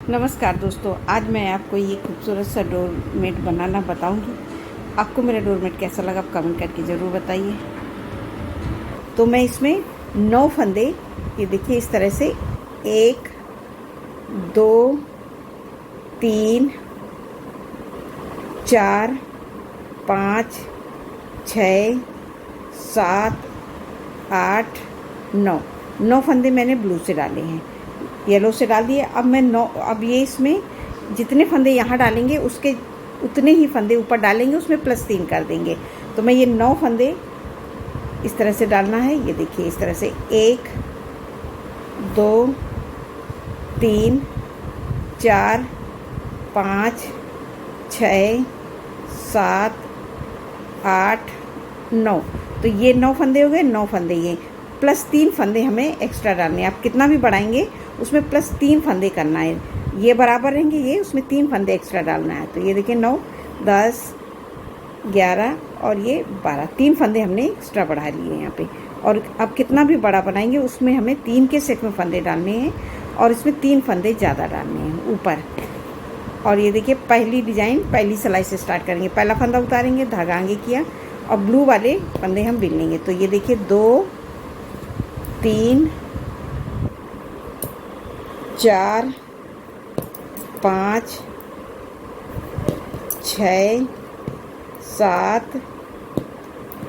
नमस्कार दोस्तों, आज मैं आपको ये खूबसूरत सा डोरमेट बनाना बताऊंगी। आपको मेरा डोरमेट कैसा लगा आप कमेंट करके ज़रूर बताइए। तो मैं इसमें 9 फंदे, ये देखिए इस तरह से 1 2 3 4 5 6 7 8 9 फंदे मैंने ब्लू से डाले हैं, येलो से डाल दिए। अब ये इसमें जितने फंदे यहाँ डालेंगे उसके उतने ही फंदे ऊपर डालेंगे, उसमें +3 कर देंगे। तो मैं ये 9 फंदे इस तरह से डालना है। ये देखिए इस तरह से 1 2 3 4 5 6 7 8 9। तो ये 9 फंदे हो गए। 9 फंदे ये +3 फंदे हमें एक्स्ट्रा डालने हैं। आप कितना भी बढ़ाएंगे उसमें +3 फंदे करना है। ये बराबर रहेंगे, ये उसमें 3 फंदे एक्स्ट्रा डालना है। तो ये देखिए 9 10 11 और ये 12, 3 फंदे हमने एक्स्ट्रा बढ़ा लिए यहाँ पे। और अब कितना भी बड़ा बनाएंगे उसमें हमें 3 के सेट में फंदे डालने हैं और इसमें 3 फंदे ज़्यादा डालने हैं ऊपर। और ये देखिए पहली डिज़ाइन पहली सिलाई से स्टार्ट करेंगे। पहला फंदा उतारेंगे, धागा आगे किया और ब्लू वाले फंदे हम बिन लेंगे। तो ये देखिए 2 3 4 5 6 7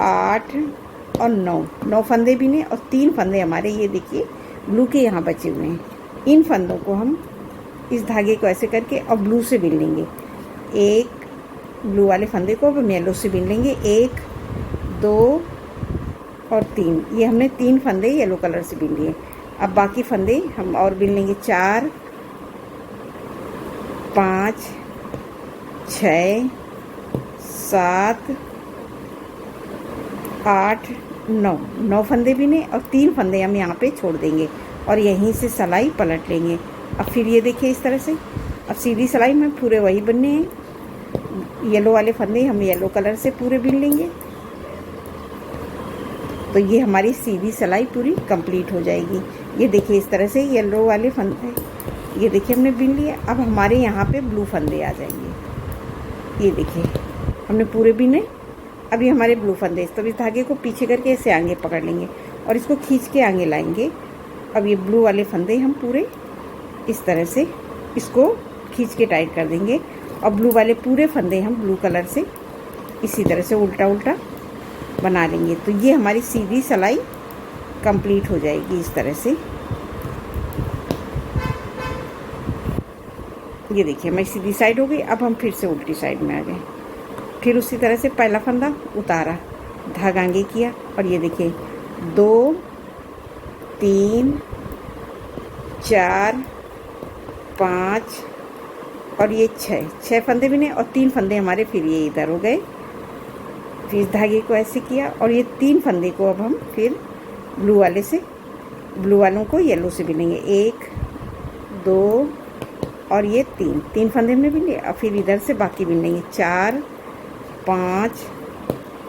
8 और 9 फंदे भी ने और 3 फंदे हमारे ये देखिए ब्लू के यहाँ बचे हुए हैं। इन फंदों को हम इस धागे को ऐसे करके और ब्लू से बिन लेंगे। एक ब्लू वाले फंदे को अब हम येलो से बिन लेंगे। 1 2 और 3, ये हमने 3 फंदे येलो कलर से बिन लिए। अब बाकी फंदे हम और बिन लेंगे। 4 5 6 7 8 9 फंदे बिने और 3 फंदे हम यहाँ पे छोड़ देंगे और यहीं से सिलाई पलट लेंगे। अब फिर ये देखिए इस तरह से अब सीधी सिलाई में पूरे वही बनने हैं। येलो वाले फंदे हम येलो कलर से पूरे बिन लेंगे। तो ये हमारी सीधी सिलाई पूरी कंप्लीट हो जाएगी। ये देखिए इस तरह से येलो वाले फंदे ये देखिए हमने बिन लिए। अब हमारे यहाँ पे ब्लू फंदे आ जाएंगे। ये देखिए हमने पूरे बिने। अब ये हमारे ब्लू फंदे, तो इस धागे को पीछे करके ऐसे आगे पकड़ लेंगे और इसको खींच के आगे लाएंगे। अब ये ब्लू वाले फंदे हम पूरे इस तरह से इसको खींच के टाइट कर देंगे और ब्लू वाले पूरे फंदे हम ब्लू कलर से इसी तरह से उल्टा उल्टा बना लेंगे। तो ये हमारी सीधी सिलाई कंप्लीट हो जाएगी इस तरह से। ये देखिए हमारी सीधी साइड हो गई। अब हम फिर से उल्टी साइड में आ गए। फिर उसी तरह से पहला फंदा उतारा, धागा आगे किया और ये देखिए 2 3 4 5 और ये 6 फंदे बिने और 3 फंदे हमारे फिर ये इधर हो गए। फिर इस धागे को ऐसे किया और ये 3 फंदे को अब हम फिर ब्लू वालों को येलो से बिनेंगे। 1 2 और ये 3 फंदे हमने बिन लिए। और फिर इधर से बाकी बिन लेंगे। 4 5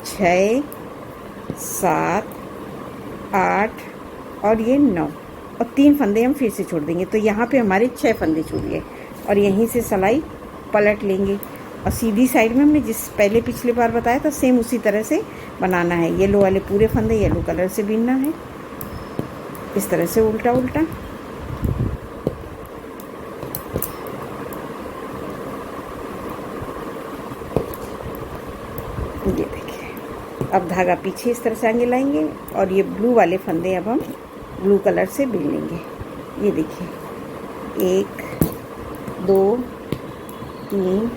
6 7 8 और ये 9 और 3 फंदे हम फिर से छोड़ देंगे। तो यहाँ पे हमारे 6 फंदे छूट गए और यहीं से सिलाई पलट लेंगे और सीधी साइड में हमने जिस पहले पिछली बार बताया था सेम उसी तरह से बनाना है। येलो वाले पूरे फंदे येलो कलर से बिनना है इस तरह से उल्टा उल्टा। ये देखिए अब धागा पीछे इस तरह से आगे लाएंगे और ये ब्लू वाले फंदे अब हम ब्लू कलर से बिन लेंगे। ये देखिए 1 2 3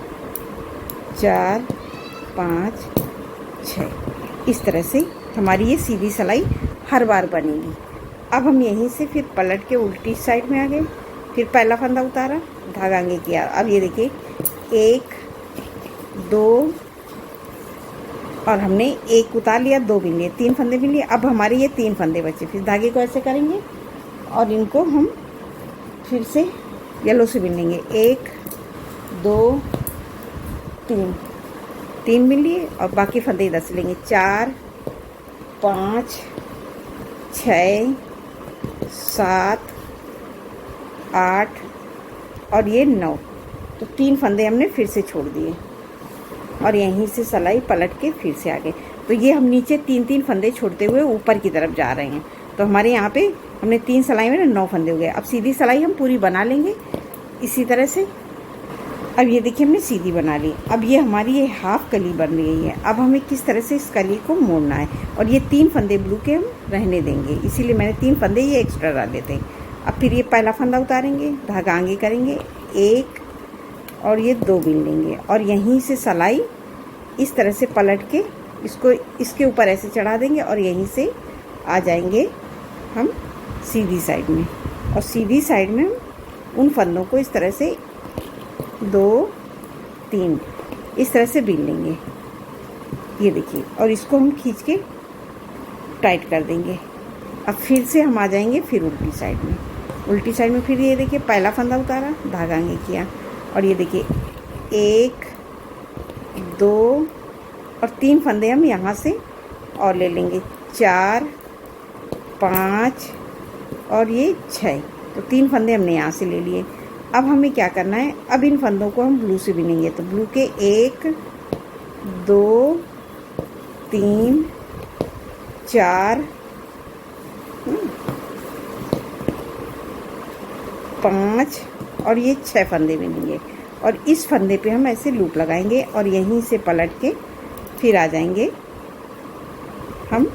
4 5 6 इस तरह से हमारी ये सीधी सिलाई हर बार बनेगी। अब हम यहीं से फिर पलट के उल्टी साइड में आ गए। फिर पहला फंदा उतारा, धागा आगे किया। अब ये देखिए 1 2 और हमने 1 उतार लिया, 2 बिन लिए, 3 फंदे बिन लिए। अब हमारे ये 3 फंदे बचे। फिर धागे को ऐसे करेंगे और इनको हम फिर से येलो से बिन लेंगे। 1 2 3 बिन लिए और बाकी फंदे इधर से लेंगे। 4 5 6 7 8 और ये 9, तो 3 फंदे हमने फिर से छोड़ दिए और यहीं से सिलाई पलट के फिर से आगे। तो ये हम नीचे 3-3 फंदे छोड़ते हुए ऊपर की तरफ जा रहे हैं। तो हमारे यहाँ पे हमने 3 सिलाई में 9 फंदे हो गए। अब सीधी सिलाई हम पूरी बना लेंगे इसी तरह से। अब ये देखिए हमने सीधी बना ली। अब ये हमारी ये हाफ कली बन रही है। अब हमें किस तरह से इस कली को मोड़ना है, और ये 3 फंदे ब्लू के हम रहने देंगे, इसीलिए मैंने 3 फंदे ये एक्स्ट्रा डाले थे। अब फिर ये पहला फंदा उतारेंगे, धागा आगे करेंगे 1 और ये 2 बीन लेंगे और यहीं से सिलाई इस तरह से पलट के इसको इसके ऊपर ऐसे चढ़ा देंगे और यहीं से आ जाएंगे हम सीधी साइड में। और सीधी साइड में हम उन फंदों को इस तरह से 2 3 इस तरह से बीन लेंगे, ये देखिए, और इसको हम खींच के टाइट कर देंगे। अब फिर से हम आ जाएंगे फिर उल्टी साइड में। उल्टी साइड में फिर ये देखिए पहला फंदा उतारा, धागा आगे किया और ये देखिए 1 2 और 3 फंदे हम यहाँ से और ले लेंगे, 4 5 और ये 6। तो 3 फंदे हमने यहाँ से ले लिए। अब हमें क्या करना है, अब इन फंदों को हम ब्लू से बिनेंगे। तो ब्लू के 1 2 3 4 5 और ये 6 फंदे बिनेंगे और इस फंदे पे हम ऐसे लूप लगाएंगे और यहीं से पलट के फिर आ जाएंगे हम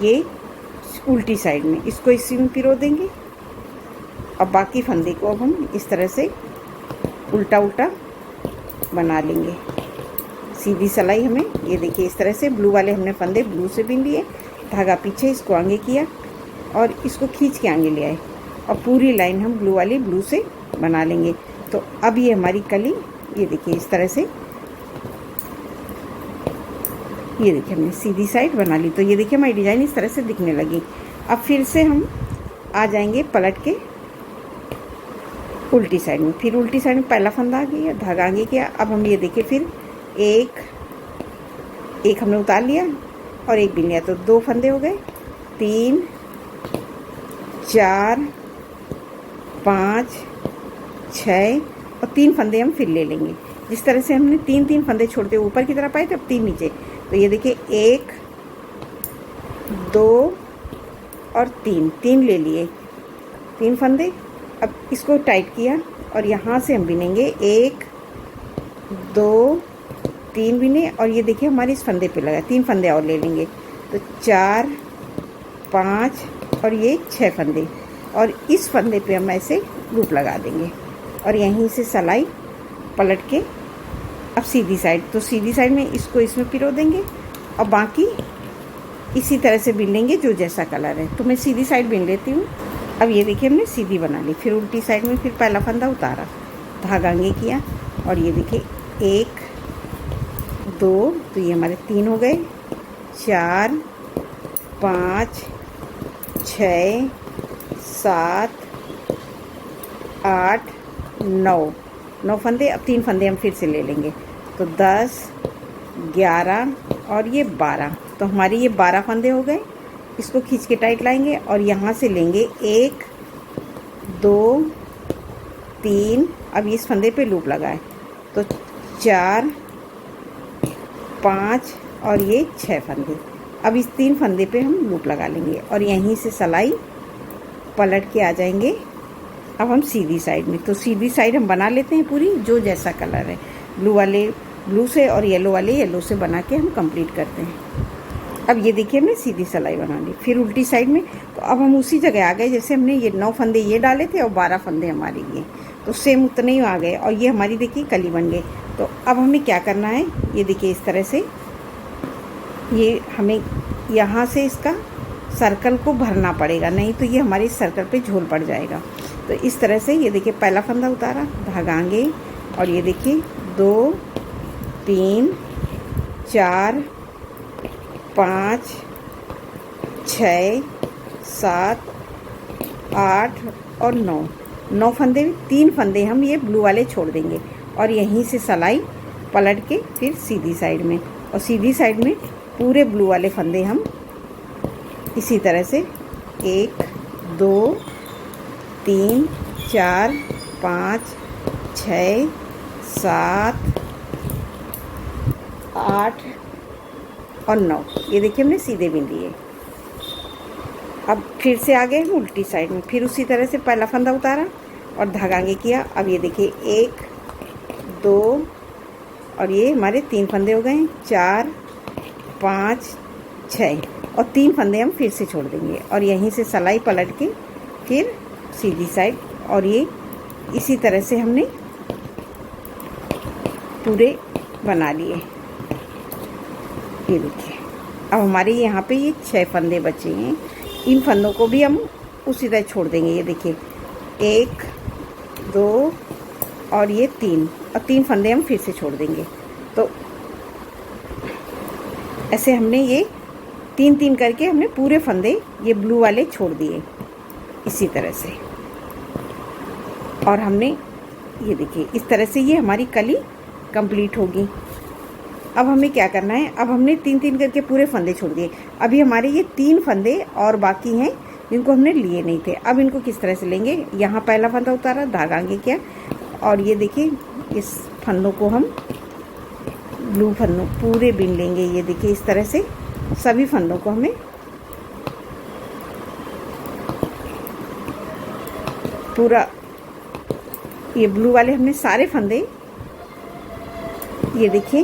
ये उल्टी साइड में। इसको इसी में पिरो देंगे और बाकी फंदे को अब हम इस तरह से उल्टा उल्टा बना लेंगे। सीधी सिलाई हमें ये देखिए इस तरह से ब्लू वाले हमने फंदे ब्लू से बिन लिए, धागा पीछे इसको आगे किया और इसको खींच के आगे ले आए और पूरी लाइन हम ब्लू वाली ब्लू से बना लेंगे। तो अब ये हमारी कली ये देखिए इस तरह से, ये देखिए हमने सीधी साइड बना ली। तो ये देखिए हमारी डिज़ाइन इस तरह से दिखने लगी। अब फिर से हम आ जाएंगे पलट के उल्टी साइड में। फिर उल्टी साइड में पहला फंदा आ गया, धागा आगे किया। अब हम ये देखिए फिर एक हमने उतार लिया और 1 बिन लिया, तो 2 फंदे हो गए, 3 4 5 6 और 3 फंदे हम फिर ले लेंगे। जिस तरह से हमने 3 फंदे छोड़ते ऊपर की तरफ आए थे, अब 3 नीचे। तो ये देखिए 1 2 और 3 ले लिए, 3 फंदे। अब इसको टाइट किया और यहाँ से हम बिनेंगे 1 2 3 बिने और ये देखिए हमारे इस फंदे पे लगा, 3 फंदे और ले लेंगे। तो 4 5 और ये 6 फंदे और इस फंदे पे हम ऐसे लूप लगा देंगे और यहीं से सिलाई पलट के अब सीधी साइड। तो सीधी साइड में इसको इसमें पिरो देंगे और बाकी इसी तरह से बिन लेंगे जो जैसा कलर है। तो मैं सीधी साइड बिन लेती हूँ। अब ये देखिए हमने सीधी बना ली। फिर उल्टी साइड में फिर पहला फंदा उतारा, धागा आगे किया और ये देखिए 1 2 तो ये हमारे 3 हो गए, 4 5 6 7 8 9 फंदे। अब 3 फंदे हम फिर से ले लेंगे, तो 10 11 और ये 12। तो हमारी ये 12 फंदे हो गए। इसको खींच के टाइट लाएंगे और यहाँ से लेंगे 1 2 3। अब इस फंदे पे लूप लगाए, तो 4 5 और ये 6 फंदे। अब इस 3 फंदे पे हम लूप लगा लेंगे और यहीं से सिलाई पलट के आ जाएंगे अब हम सीधी साइड में। तो सीधी साइड हम बना लेते हैं पूरी, जो जैसा कलर है, ब्लू वाले ब्लू से और येलो वाले येलो से बना के हम कंप्लीट करते हैं। अब ये देखिए हमने सीधी सिलाई बना ली। फिर उल्टी साइड में, तो अब हम उसी जगह आ गए जैसे हमने ये 9 फंदे ये डाले थे और 12 फंदे हमारे ये, तो सेम उतने ही आ गए और ये हमारी देखिए कली बन गई। तो अब हमें क्या करना है, ये देखिए इस तरह से ये हमें यहाँ से इसका सर्कल को भरना पड़ेगा, नहीं तो ये हमारे सर्कल पे झोल पड़ जाएगा। तो इस तरह से ये देखिए पहला फंदा उतारा, धागा आगे और ये देखिए 2 3 4 5 6 7 8 और 9 फंदे। 3 फंदे हम ये ब्लू वाले छोड़ देंगे और यहीं से सिलाई पलट के फिर सीधी साइड में, और सीधी साइड में पूरे ब्लू वाले फंदे हम इसी तरह से 1 2 3 4 5 6 7 8 और 9। ये देखिए हमने सीधे बिन लिए। अब फिर से आ गए हम उल्टी साइड में, फिर उसी तरह से पहला फंदा उतारा और धागा आगे किया। अब ये देखिए 1 2 और ये हमारे 3 फंदे हो गए, 4 5 6 और 3 फंदे हम फिर से छोड़ देंगे और यहीं से सिलाई पलट के फिर सीधी साइड। और ये इसी तरह से हमने पूरे बना लिए। ये देखिए अब हमारे यहाँ पे ये 6 फंदे बचे हैं। इन फंदों को भी हम उसी तरह छोड़ देंगे। ये देखिए 1 2 और ये 3 और 3 फंदे हम फिर से छोड़ देंगे। तो ऐसे हमने ये 3 करके हमने पूरे फंदे ये ब्लू वाले छोड़ दिए इसी तरह से। और हमने ये देखिए इस तरह से ये हमारी कली कंप्लीट होगी। अब हमें क्या करना है, अब हमने 3 करके पूरे फंदे छोड़ दिए। अभी हमारे ये 3 फंदे और बाकी हैं जिनको हमने लिए नहीं थे। अब इनको किस तरह से लेंगे, यहाँ पहला फंदा उतारा, धागा आगे किया और ये देखिए इस फंदों को हम ब्लू फंदों पूरे बिन लेंगे। ये देखिए इस तरह से सभी फंदों को हमें पूरा ये ब्लू वाले हमने सारे फंदे ये देखिए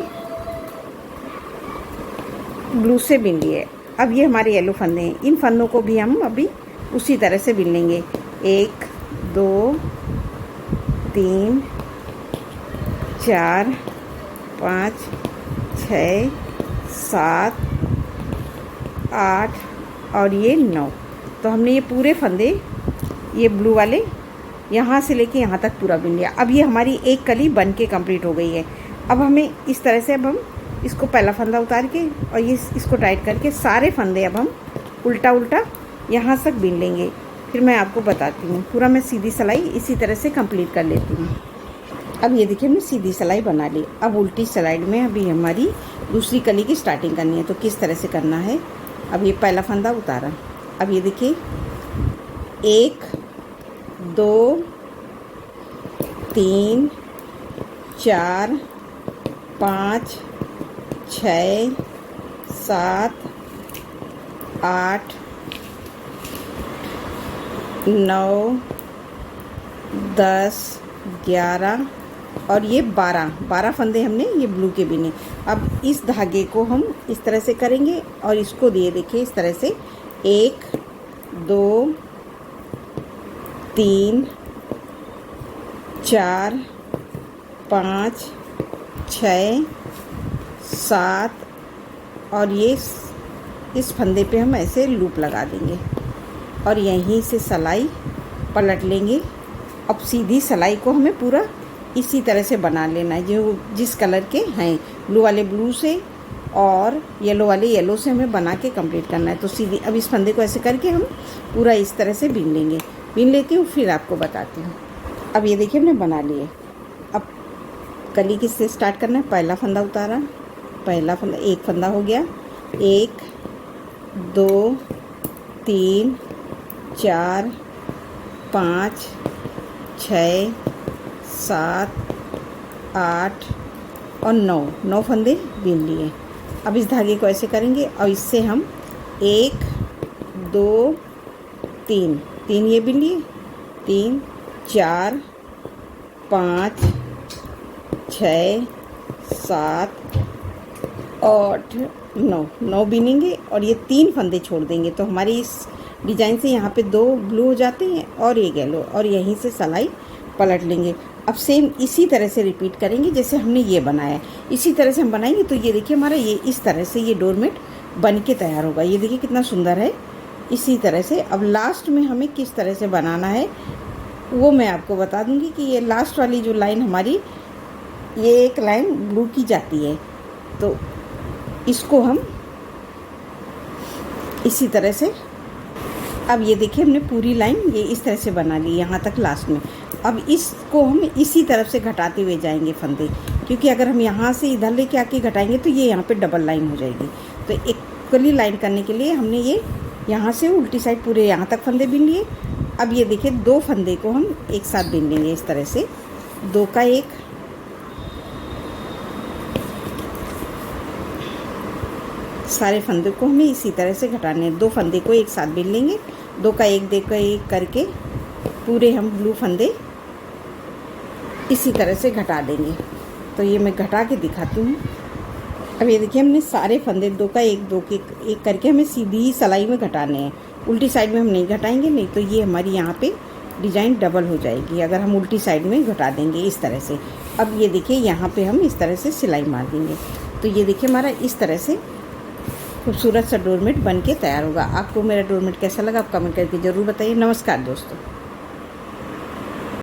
ब्लू से बिन लिए। अब ये हमारे येलो फंदे हैं, इन फंदों को भी हम अभी उसी तरह से बिन लेंगे। 1 2 3 4 5 6 7 8 और ये 9। तो हमने ये पूरे फंदे ये ब्लू वाले यहाँ से लेके यहाँ तक पूरा बिन लिया। अब ये हमारी एक कली बन के कंप्लीट हो गई है। अब हमें इस तरह से अब हम इसको पहला फंदा उतार के और ये इसको टाइट करके सारे फंदे अब हम उल्टा उल्टा यहाँ तक बिन लेंगे। फिर मैं आपको बताती हूँ। पूरा मैं सीधी सिलाई इसी तरह से कंप्लीट कर लेती हूँ। अब ये देखिए हमने सीधी सिलाई बना ली। अब उल्टी साइड में अभी हमारी दूसरी कली की स्टार्टिंग करनी है। तो किस तरह से करना है, अब ये पहला फंदा उतारा। अब ये देखिए 1 2 3 4 5 6 7 8 9 10 11 और ये 12 फंदे हमने ये ब्लू के बिने। अब इस धागे को हम इस तरह से करेंगे और इसको दिए देखिए इस तरह से 1 2 3 4 5 6 7 और ये इस फंदे पे हम ऐसे लूप लगा देंगे और यहीं से सिलाई पलट लेंगे। अब सीधी सिलाई को हमें पूरा इसी तरह से बना लेना है, जो जिस कलर के हैं, ब्लू वाले ब्लू से और येलो वाले येलो से हमें बना के कंप्लीट करना है। तो सीधी अब इस फंदे को ऐसे करके हम पूरा इस तरह से बिन लेंगे। बिन लेती हूँ फिर आपको बताती हूँ। अब ये देखिए हमने बना लिए। अब कली किससे स्टार्ट करना है, पहला फंदा उतारा, पहला फंदा एक फंदा हो गया, 1 2 3 4 5 6 7 8 और 9 फंदे बिन लिए। अब इस धागे को ऐसे करेंगे और इससे हम 1 2 3 ये बिन लिए, 3 4 5 6 7 8 9 बिनेंगे और ये 3 फंदे छोड़ देंगे। तो हमारी इस डिजाइन से यहाँ पे 2 ब्लू हो जाते हैं और ये येलो, और यहीं से सिलाई पलट लेंगे। अब सेम इसी तरह से रिपीट करेंगे जैसे हमने ये बनाया। इसी तरह से हम बनाएंगे तो ये देखिए हमारा ये इस तरह से ये डोरमेट बन के तैयार होगा। ये देखिए कितना सुंदर है। इसी तरह से अब लास्ट में हमें किस तरह से बनाना है वो मैं आपको बता दूंगी कि ये लास्ट वाली जो लाइन हमारी, ये एक लाइन ब्लू की जाती है, तो इसको हम इसी तरह से, अब ये देखिए हमने पूरी लाइन ये इस तरह से बना ली यहाँ तक लास्ट में। अब इसको हम इसी तरफ से घटाते हुए जाएंगे फंदे, क्योंकि अगर हम यहाँ से इधर लेके आके घटाएंगे तो ये यहाँ पे डबल लाइन हो जाएगी। तो इक्वली लाइन करने के लिए हमने ये यहाँ से उल्टी साइड पूरे यहाँ तक फंदे बिन लिए। अब ये देखिए 2 फंदे को हम एक साथ बिन लेंगे इस तरह से, 2 का 1, सारे फंदे को हमें इसी तरह से घटाने हैं। 2 फंदे को एक साथ बिन लेंगे, 2 का 1 2 का 1 करके पूरे हम ब्लू फंदे इसी तरह से घटा देंगे। तो ये मैं घटा के दिखाती हूँ। अब ये देखिए हमने सारे फंदे 2 का 1 2 के 1 करके हमें सीधी सिलाई में घटाने हैं। उल्टी साइड में हम नहीं घटाएंगे, नहीं तो ये हमारी यहाँ पे डिज़ाइन डबल हो जाएगी अगर हम उल्टी साइड में घटा देंगे इस तरह से। अब ये देखिए यहाँ पे हम इस तरह से सिलाई मार देंगे। तो ये देखिए हमारा इस तरह से खूबसूरत सा डोरमेट बन के तैयार होगा। आपको मेरा डोरमेट कैसा लगा आप कमेंट करके ज़रूर बताइए। नमस्कार दोस्तों।